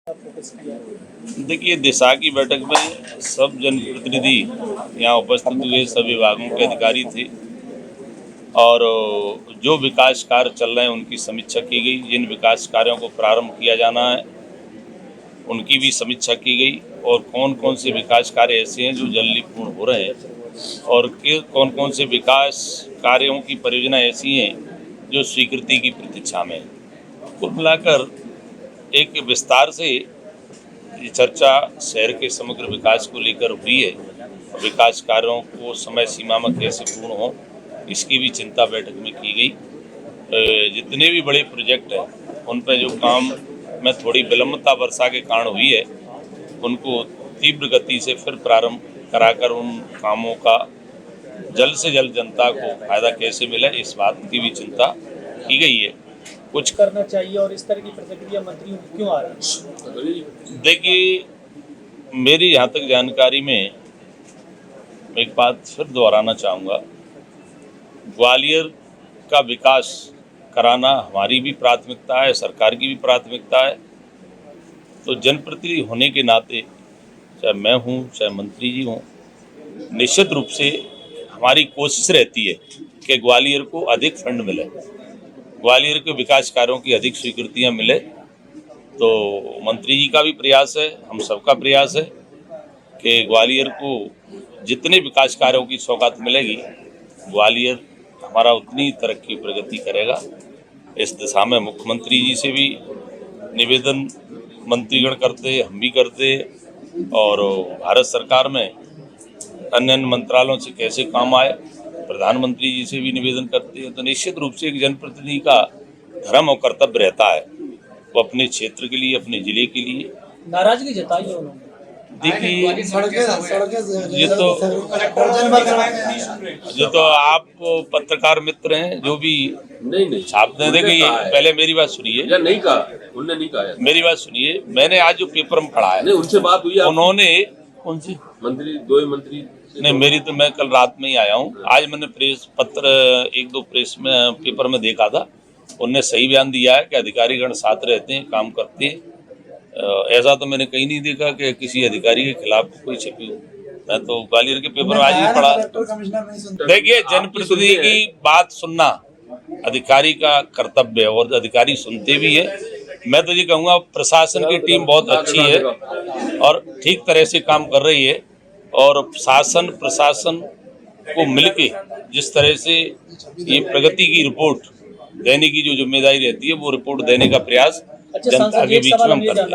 देखिए, दिशा की बैठक में सब जनप्रतिनिधि यहाँ उपस्थित हुए, सब विभागों के अधिकारी थे और जो विकास कार्य चल रहे हैं उनकी समीक्षा की गई। जिन विकास कार्यों को प्रारंभ किया जाना है उनकी भी समीक्षा की गई और कौन कौन से विकास कार्य ऐसे हैं जो जल्दी पूर्ण हो रहे हैं और कौन कौन से विकास कार्यों की परियोजना ऐसी हैं जो स्वीकृति की प्रतीक्षा में है। कुल मिलाकर एक विस्तार से ये चर्चा शहर के समग्र विकास को लेकर हुई है। विकास कार्यों को समय सीमा में कैसे पूर्ण हो इसकी भी चिंता बैठक में की गई। जितने भी बड़े प्रोजेक्ट हैं उन पर जो काम में थोड़ी विलंबता वर्षा के कारण हुई है उनको तीव्र गति से फिर प्रारंभ कराकर उन कामों का जल्द से जल्द जनता को फायदा कैसे मिले इस बात की भी चिंता की गई है। कुछ करना चाहिए और इस तरह की प्रतिक्रिया मंत्रियों को क्यों आ रही है? देखिए, मेरी यहाँ तक जानकारी में एक बात फिर दोहराना चाहूँगा, ग्वालियर का विकास कराना हमारी भी प्राथमिकता है, सरकार की भी प्राथमिकता है। तो जनप्रतिनिधि होने के नाते चाहे मैं हूँ चाहे मंत्री जी हों, निश्चित रूप से हमारी कोशिश रहती है कि ग्वालियर को अधिक फंड मिले, ग्वालियर के विकास कार्यों की अधिक स्वीकृतियाँ मिले। तो मंत्री जी का भी प्रयास है, हम सबका प्रयास है कि ग्वालियर को जितने विकास कार्यों की सौगात मिलेगी ग्वालियर हमारा उतनी तरक्की प्रगति करेगा। इस दिशा में मुख्यमंत्री जी से भी निवेदन मंत्रीगण करते, हम भी करते और भारत सरकार में अन्य मंत्रालयों से कैसे काम आए प्रधानमंत्री जी से भी निवेदन करते हैं। तो निश्चित रूप से एक जनप्रतिनिधि का धर्म और कर्तव्य रहता है वो अपने क्षेत्र के लिए, अपने जिले के लिए। नाराजगी जताई है उन्होंने। देखिए, ये तो आप पत्रकार मित्र हैं जो भी नहीं छापते हैं। देखिए, पहले मेरी बात सुनिए। या नहीं कहा, उन्होंने नहीं कहा। मेरी बात सुनिए, मैंने आज जो पेपर में पढ़ा है नहीं, उनसे बात हुई, उन्होंने कौन सी मंत्री, दो मंत्री नहीं, मेरी तो मैं कल रात में ही आया हूँ। आज मैंने प्रेस पत्र एक दो प्रेस में पेपर में देखा था, उनने सही बयान दिया है कि अधिकारीगण साथ रहते हैं, काम करते हैं। ऐसा तो मैंने कहीं नहीं देखा कि किसी अधिकारी के खिलाफ कोई छपी हो। मैं तो ग्वालियर के पेपर आज ही पढ़ा। देखिए, जनप्रतिनिधि की बात सुनना अधिकारी का कर्तव्य है और अधिकारी सुनते भी है। मैं तो ये कहूँगा प्रशासन की टीम बहुत अच्छी है और ठीक तरह से काम कर रही है और शासन प्रशासन को मिलके जिस तरह से ये प्रगति की रिपोर्ट देने की जो जिम्मेदारी रहती है वो रिपोर्ट देने का प्रयास जनता के बीच में हम करते हैं।